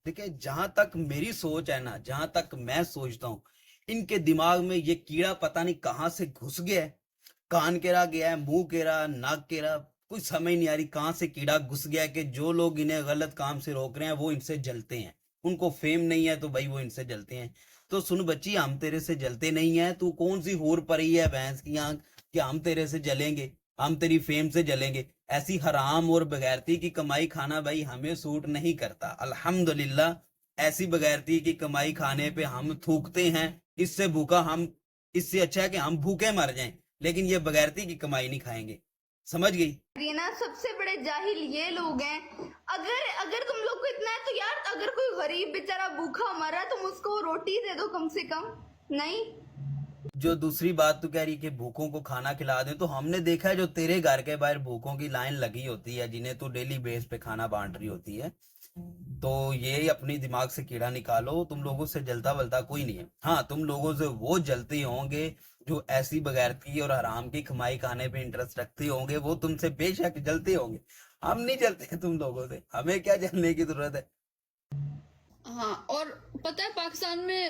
ٹھیک ہے, جہاں تک میری سوچ ہے نا, جہاں تک میں سوچتا ہوں, ان کے دماغ میں یہ کیڑا پتہ نہیں کہاں سے گھس گیا ہے. کان کیرا گیا ہے, منہ کیرا, ناک کیرا, کوئی سمجھ نہیں آ رہی کہاں سے کیڑا گھس گیا ہے کہ جو لوگ انہیں غلط کام سے روک رہے ہیں وہ ان سے جلتے ہیں. ان کو فیم نہیں ہے تو بھائی وہ ان سے جلتے ہیں. تو سن بچی, ہم تیرے سے جلتے نہیں ہیں. تو کون سی ہور پری ہے بھینس کی آنکھ کہ ہم تیرے سے جلیں گے, ہم تیری فیم سے جلیں گے. ایسی حرام اور بغیرتی کی کمائی کھانا بھائی ہمیں سوٹ نہیں کرتا. الحمدللہ ایسی بغیرتی کی کمائی کھانے پہ ہم تھوکتے ہیں. اس سے بھوکا ہم, اس سے اچھا ہے کہ ہم بھوکے مر جائیں, لیکن یہ بغیرتی کی کمائی نہیں کھائیں گے. سمجھ گئی؟ یہ نا سب سے بڑے جاہل یہ لوگ ہیں. اگر تم لوگ کو اتنا ہے تو یار, اگر کوئی غریب بیچارہ بھوکا مرا تم اس کو روٹی دے دو کم سے کم. نہیں, جو دوسری بات تو کہہ رہی کہ بھوکوں کو کھانا کھلا دیں, تو ہم نے دیکھا ہے جو تیرے گھر کے باہر بھوکوں کی لائن لگی ہوتی ہے, جنہیں تو ڈیلی بیس پہ کھانا بانٹ رہی ہوتی ہے. تو یہ اپنی دماغ سے کیڑا نکالو. تم لوگوں سے جلتا ولتا کوئی نہیں ہے. ہاں, تم لوگوں سے وہ جلتے ہوں گے جو ایسی بغیرتی اور حرام کی کمائی کھانے پہ انٹرسٹ رکھتے ہوں گے, وہ تم سے بے شک جلتے ہوں گے. ہم نہیں جلتے تم لوگوں سے, ہمیں کیا جلنے کی ضرورت ہے. ہاں, اور پتہ ہے پاکستان میں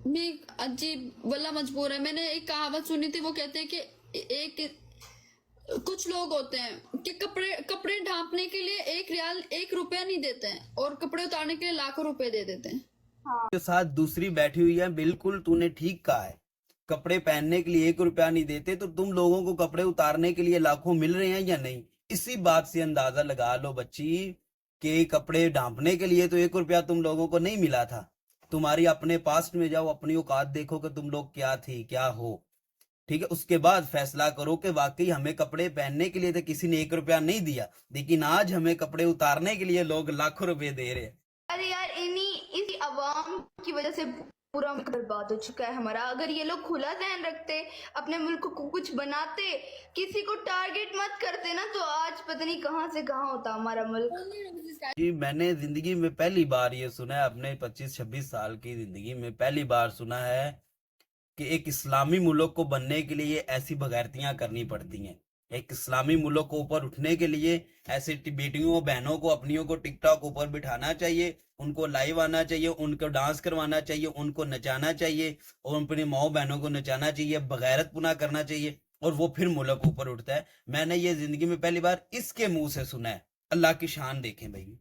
بھی عجیب واللہ مجبور ہے. میں نے ایک کہاوت سنی تھی, وہ کہتے ہیں کہ ایک کچھ لوگ ہوتے ہیں کہ کپڑے ڈھانپنے کے لیے 1 ریال 1 روپیہ نہیں دیتے ہیں, اور کپڑے اتارنے کے لیے لاکھوں روپے دے دیتے ہیں. کے ساتھ دوسری بیٹھی ہوئی ہے, بالکل تو نے ٹھیک کہا ہے. کپڑے پہننے کے لیے 1 روپیہ نہیں دیتے, تو تم لوگوں کو کپڑے اتارنے کے لیے لاکھوں مل رہے ہیں یا نہیں. اسی بات سے اندازہ لگا لو بچی کہ کپڑے ڈھانپنے کے لیے تو 1 روپیہ تم لوگوں کو نہیں ملا تھا. تمہاری اپنے پاسٹ میں جاؤ, اپنی اوقات دیکھو کہ تم لوگ کیا تھی کیا ہو. ٹھیک ہے, اس کے بعد فیصلہ کرو کہ واقعی ہمیں کپڑے پہننے کے لیے تو کسی نے 1 روپیہ نہیں دیا, لیکن آج ہمیں کپڑے اتارنے کے لیے لوگ لاکھوں روپے دے رہے ہیں. ارے یار اسی عوام کی وجہ سے پورا ملک برباد ہو چکا ہے ہمارا. اگر یہ لوگ کھلا ذہن رکھتے, اپنے ملک کو کچھ بناتے, کسی کو ٹارگٹ مت کرتے نا, تو آج پتہ نہیں کہاں سے کہاں ہوتا ہمارا ملک. جی, میں نے زندگی میں پہلی بار یہ سنا ہے, اپنے 25-26 سال کی زندگی میں پہلی بار سنا ہے کہ ایک اسلامی ملک کو بننے کے لیے ایسی بغیرتیاں کرنی پڑتی ہیں. ایک اسلامی ملک کو اوپر اٹھنے کے لیے ایسے بیٹیوں بہنوں کو اپنیوں کو ٹک ٹاک اوپر بٹھانا چاہیے, ان کو لائیو آنا چاہیے, ان کو ڈانس کروانا چاہیے, ان کو نچانا چاہیے, اور اپنی ماؤں بہنوں کو نچانا چاہیے, بغیرت پنا کرنا چاہیے, اور وہ پھر ملک اوپر اٹھتا ہے. میں نے یہ زندگی میں پہلی بار اس کے منہ سے سنا ہے. اللہ کی شان دیکھیں بھائی.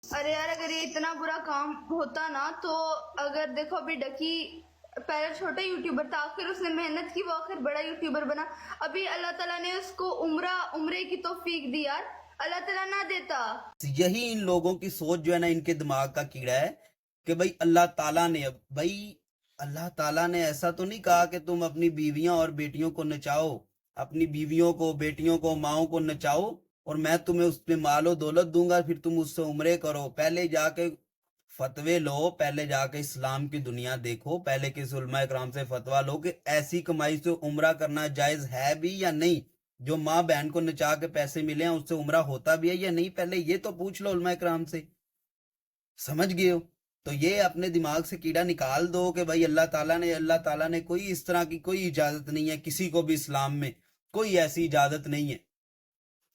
ارے یار, اگر یہ اتنا برا کام ہوتا نا, تو اگر دیکھو ابھی ڈکی پہلے چھوٹا یوٹیوبر تھا, آخر اس نے محنت کی, وہ آخر بڑا یوٹیوبر بنا. ابھی اللہ تعالیٰ نے اس کو عمرے کی توفیق دی یار, اللہ تعالیٰ نہ دیتا. یہی ان لوگوں کی سوچ جو ہے نا, ان کے دماغ کا کیڑا ہے کہ بھائی اللہ تعالیٰ نے, بھائی اللہ تعالیٰ نے ایسا تو نہیں کہا کہ تم اپنی بیویاں اور بیٹیوں کو نچاؤ, اپنی بیویوں کو, بیٹیوں کو, ماؤں کو نچاؤ, اور میں تمہیں اس پہ مال و دولت دوں گا, پھر تم اس سے عمرے کرو. پہلے جا کے فتوے لو, پہلے جا کے اسلام کی دنیا دیکھو, پہلے کسی علماء کرام سے فتویٰ لو کہ ایسی کمائی سے عمرہ کرنا جائز ہے بھی یا نہیں. جو ماں بہن کو نچا کے پیسے ملے ہیں اس سے عمرہ ہوتا بھی ہے یا نہیں, پہلے یہ تو پوچھ لو علماء کرام سے. سمجھ گئے ہو؟ تو یہ اپنے دماغ سے کیڑا نکال دو کہ بھائی اللہ تعالیٰ نے کوئی اس طرح کی کوئی اجازت نہیں ہے کسی کو بھی, اسلام میں کوئی ایسی اجازت نہیں ہے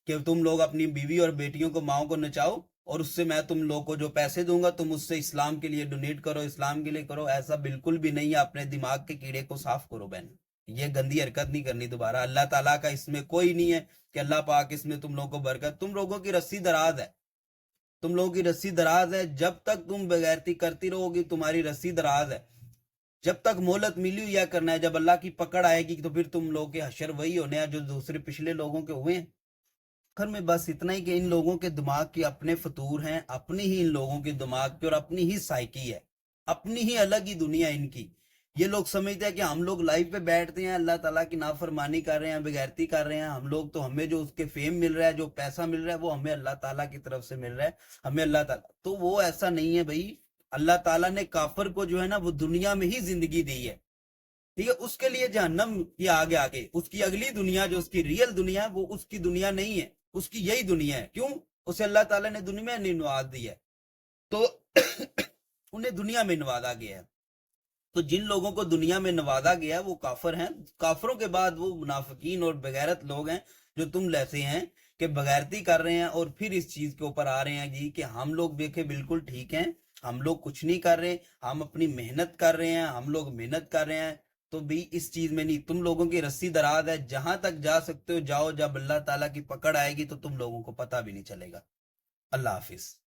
کہ تم لوگ اپنی بیوی اور بیٹیوں کو, ماؤں کو نچاؤ, اور اس سے میں تم لوگ کو جو پیسے دوں گا تم اس سے اسلام کے لیے ڈونیٹ کرو, اسلام کے لیے کرو. ایسا بالکل بھی نہیں ہے. اپنے دماغ کے کیڑے کو صاف کرو بہن, یہ گندی حرکت نہیں کرنی دوبارہ. اللہ تعالیٰ کا اس میں کوئی نہیں ہے کہ اللہ پاک اس میں تم لوگوں کو برکت. تم لوگوں کی رسی دراز ہے, تم لوگوں کی رسی دراز ہے. جب تک تم بغیرتی کرتی رہو گی تمہاری رسی دراز ہے. جب تک مہلت ملی ہوئی ہے کرنا ہے, جب اللہ کی پکڑ آئے گی تو پھر تم لوگ کے حشر وہی ہونے ہیں جو دوسرے پچھلے لوگوں کے ہوئے ہیں. گھر میں بس اتنا ہی کہ ان لوگوں کے دماغ کی اپنے فطور ہیں, اپنی ہی ان لوگوں کے دماغ کی اور اپنی ہی سائیکی ہے, اپنی ہی الگ ہی دنیا ان کی. یہ لوگ سمجھتے ہیں کہ ہم لوگ لائف پہ بیٹھتے ہیں, اللہ تعالیٰ کی نافرمانی کر رہے ہیں, بغیرتی کر رہے ہیں ہم لوگ, تو ہمیں جو اس کے فیم مل رہا ہے, جو پیسہ مل رہا ہے, وہ ہمیں اللہ تعالیٰ کی طرف سے مل رہا ہے, ہمیں اللہ تعالیٰ. تو وہ ایسا نہیں ہے بھائی. اللہ تعالیٰ نے کافر کو جو ہے نا وہ دنیا میں ہی زندگی دی ہے, ٹھیک ہے, اس کے لیے جہنم کی آگے اس کی اگلی دنیا جو اس کی ریئل دنیا ہے وہ اس کی دنیا نہیں ہے, اس کی یہی دنیا ہے. کیوں؟ اسے اللہ تعالیٰ نے دنیا میں نواز دی ہے, تو انہیں دنیا میں نوازا گیا ہے. تو جن لوگوں کو دنیا میں نوازا گیا ہے وہ کافر ہیں. کافروں کے بعد وہ منافقین اور بغیرت لوگ ہیں جو تم لیتے ہیں کہ بغیرتی کر رہے ہیں, اور پھر اس چیز کے اوپر آ رہے ہیں جی کہ ہم لوگ دیکھیں بالکل ٹھیک ہیں, ہم لوگ کچھ نہیں کر رہے, ہم اپنی محنت کر رہے ہیں, ہم لوگ محنت کر رہے ہیں, تو بھی اس چیز میں نہیں, تم لوگوں کی رسی دراز ہے, جہاں تک جا سکتے ہو جاؤ, جب اللہ تعالیٰ کی پکڑ آئے گی تو تم لوگوں کو پتہ بھی نہیں چلے گا. اللہ حافظ.